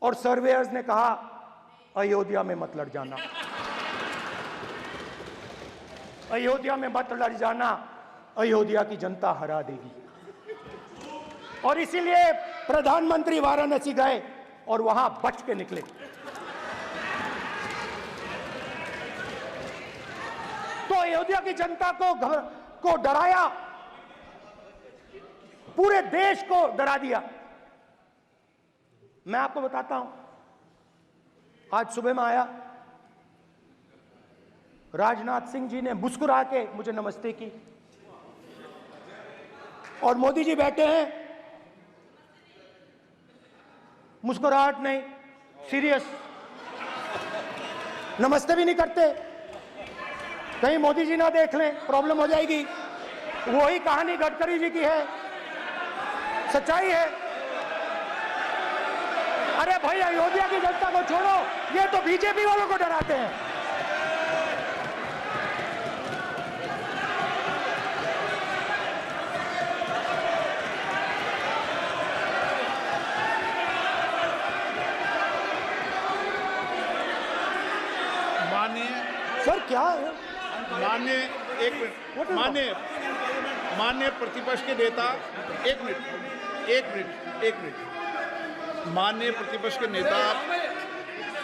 और सर्वेयर्स ने कहा अयोध्या में मत लड़ जाना, अयोध्या में मत लड़ जाना, अयोध्या की जनता हरा देगी। और इसीलिए प्रधानमंत्री वाराणसी गए और वहां बच के निकले। तो अयोध्या की जनता को डराया, पूरे देश को डरा दिया। मैं आपको बताता हूं, आज सुबह में आया, राजनाथ सिंह जी ने मुस्कुरा के मुझे नमस्ते की और मोदी जी बैठे हैं, मुस्कुराहट नहीं, सीरियस, नमस्ते भी नहीं करते। कहीं मोदी जी ना देख लें, प्रॉब्लम हो जाएगी। वही कहानी गडकरी जी की है, सच्चाई है। अरे भाई, अयोध्या की जनता को छोड़ो, ये तो बीजेपी वालों को डराते हैं। सर क्या है? माननीय एक मिनट, माननीय प्रतिपक्ष के नेता, एक मिनट, माननीय प्रतिपक्ष के नेता,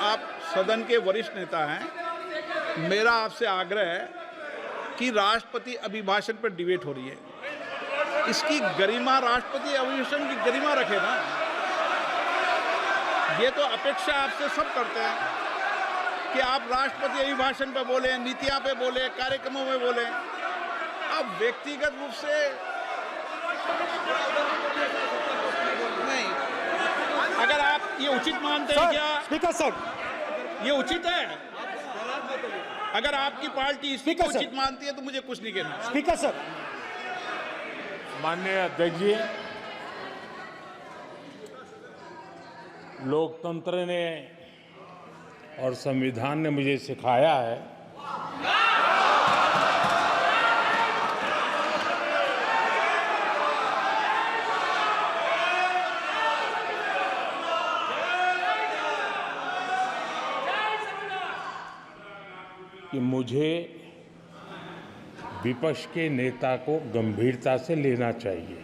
आप सदन के वरिष्ठ नेता हैं। मेरा आपसे आग्रह है कि राष्ट्रपति अभिभाषण पर डिबेट हो रही है, इसकी गरिमा, राष्ट्रपति अभिभाषण की गरिमा रखे ना। ये तो अपेक्षा आपसे सब करते हैं कि आप राष्ट्रपति अभिभाषण पे बोले, नीतियां पे बोले, कार्यक्रमों में बोले। अब व्यक्तिगत रूप से नहीं, अगर आप ये उचित मानते हैं क्या? स्पीकर सर, ये उचित है? अगर आपकी पार्टी इसको उचित मानती है तो मुझे कुछ नहीं कहना। Speaker sir. माननीय अध्यक्ष जी, लोकतंत्र ने और संविधान ने मुझे सिखाया है कि मुझे विपक्ष के नेता को गंभीरता से लेना चाहिए।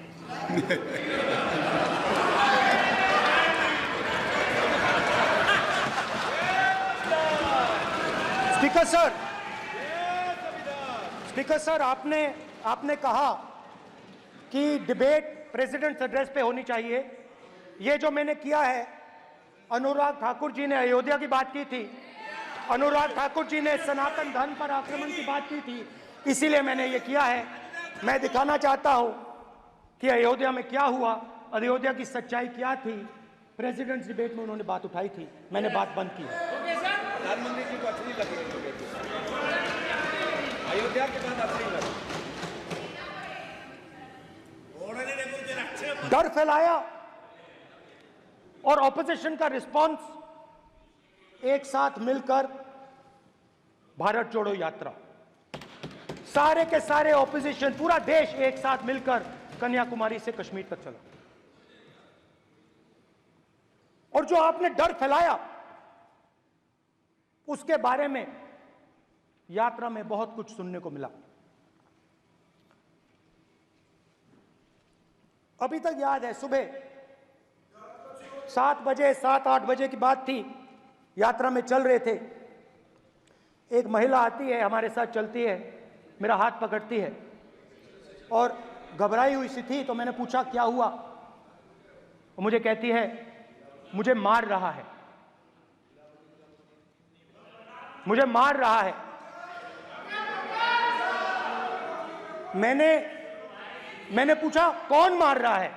स्पीकर सर, आपने कहा कि डिबेट प्रेसिडेंट्स एड्रेस पे होनी चाहिए। ये जो मैंने किया है, अनुराग ठाकुर जी ने अयोध्या की बात की थी, अनुराग ठाकुर जी ने सनातन धर्म पर आक्रमण की बात की थी, इसीलिए मैंने ये किया है। मैं दिखाना चाहता हूं कि अयोध्या में क्या हुआ, अयोध्या की सच्चाई क्या थी। प्रेसिडेंट्स डिबेट में उन्होंने बात उठाई थी, मैंने बात बंद की। प्रधानमंत्री जी को अच्छी लगी अयोध्या के बाद अच्छी लगी, डर फैलाया और ऑपोजिशन का रिस्पांस एक साथ मिलकर भारत जोड़ो यात्रा, सारे के सारे ऑपोजिशन, पूरा देश एक साथ मिलकर कन्याकुमारी से कश्मीर तक चला। और जो आपने डर फैलाया, उसके बारे में यात्रा में बहुत कुछ सुनने को मिला। अभी तक याद है, सुबह 7 बजे, 7-8 बजे की बात थी, यात्रा में चल रहे थे। एक महिला आती है, हमारे साथ चलती है, मेरा हाथ पकड़ती है और घबराई हुई सी थी। तो मैंने पूछा क्या हुआ, वो मुझे कहती है मुझे मार रहा है, मुझे मार रहा है। मैंने पूछा कौन मार रहा है,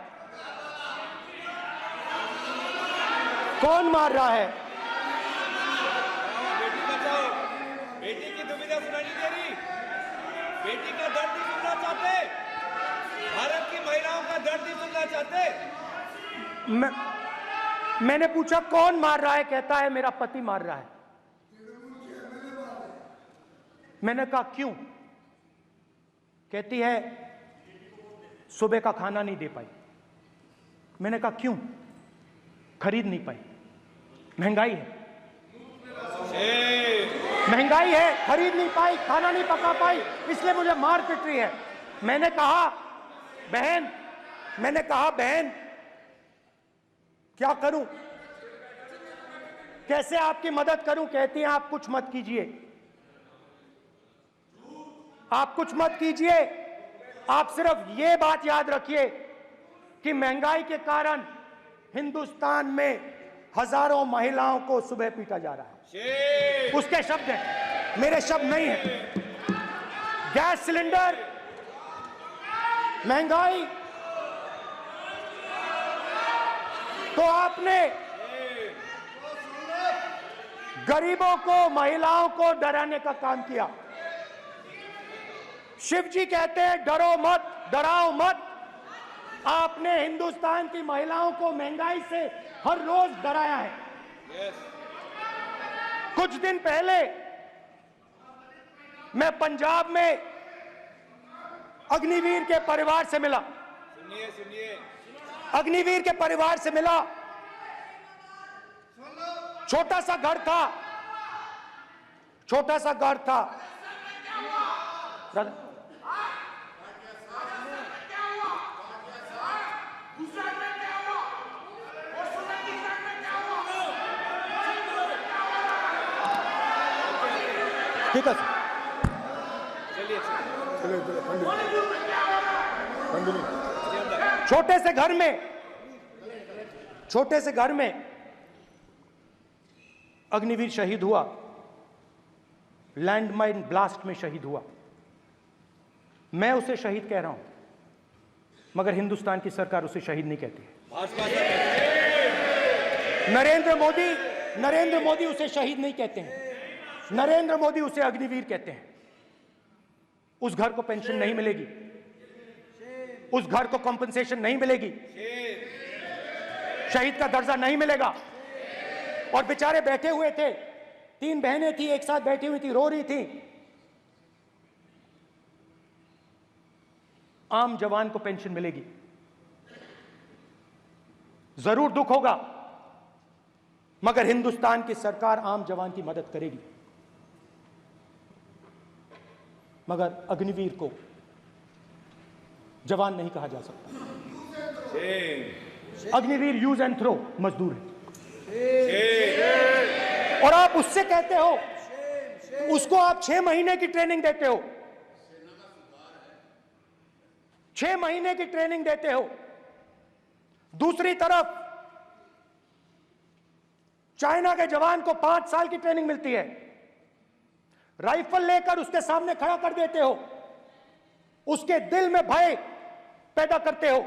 कौन मार रहा है? बेटी बचाओ, बेटी की दुविधा सुनाई नहीं दे रही, बेटी का दर्द नहीं सुनना चाहते, भारत की महिलाओं का दर्द नहीं सुनना चाहते। मैंने पूछा कौन मार रहा है, कहता है मेरा पति मार रहा है। मैंने कहा क्यों? कहती है सुबह का खाना नहीं दे पाई। मैंने कहा क्यों? खरीद नहीं पाई। महंगाई है, महंगाई है, खरीद नहीं पाई, खाना नहीं पका पाई, इसलिए मुझे मार पिट रही है। मैंने कहा बहन क्या करूं, कैसे आपकी मदद करूं? कहती हैं आप कुछ मत कीजिए, आप कुछ मत कीजिए, आप सिर्फ ये बात याद रखिए कि महंगाई के कारण हिंदुस्तान में हजारों महिलाओं को सुबह पीटा जा रहा है। उसके शब्द हैं, मेरे शब्द नहीं हैं। गैस सिलेंडर, महंगाई, तो आपने गरीबों को, महिलाओं को डराने का काम किया। शिव जी कहते हैं डरो मत, डराओ मत। आपने हिंदुस्तान की महिलाओं को महंगाई से हर रोज डराया है। कुछ दिन पहले मैं पंजाब में अग्निवीर के परिवार से मिला। सुनिए अग्निवीर के परिवार से मिला। छोटा सा घर था, छोटा सा घर था। ठीक है सर, छोटे से घर में अग्निवीर शहीद हुआ, लैंडमाइन ब्लास्ट में शहीद हुआ। मैं उसे शहीद कह रहा हूं, मगर हिंदुस्तान की सरकार उसे शहीद नहीं कहती है। नरेंद्र मोदी उसे शहीद नहीं कहते हैं, नरेंद्र मोदी उसे अग्निवीर कहते हैं। उस घर को पेंशन नहीं मिलेगी, उस घर को कंपनसेशन नहीं मिलेगी, शहीद का दर्जा नहीं मिलेगा। और बेचारे बैठे हुए थे, 3 बहनें थी, एक साथ बैठी हुई थी, रो रही थी। आम जवान को पेंशन मिलेगी, जरूर दुख होगा, मगर हिंदुस्तान की सरकार आम जवान की मदद करेगी। मगर अग्निवीर को जवान नहीं कहा जा सकता। अग्निवीर यूज एंड थ्रो मजदूर है। और आप उससे कहते हो, उसको आप 6 महीने की ट्रेनिंग देते हो, 6 महीने की ट्रेनिंग देते हो। दूसरी तरफ चाइना के जवान को 5 साल की ट्रेनिंग मिलती है, राइफल लेकर उसके सामने खड़ा कर देते हो, उसके दिल में भय पैदा करते हो।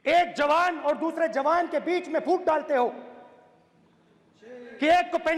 एक जवान और दूसरे जवान के बीच में फूट डालते हो कि एक को पेंशन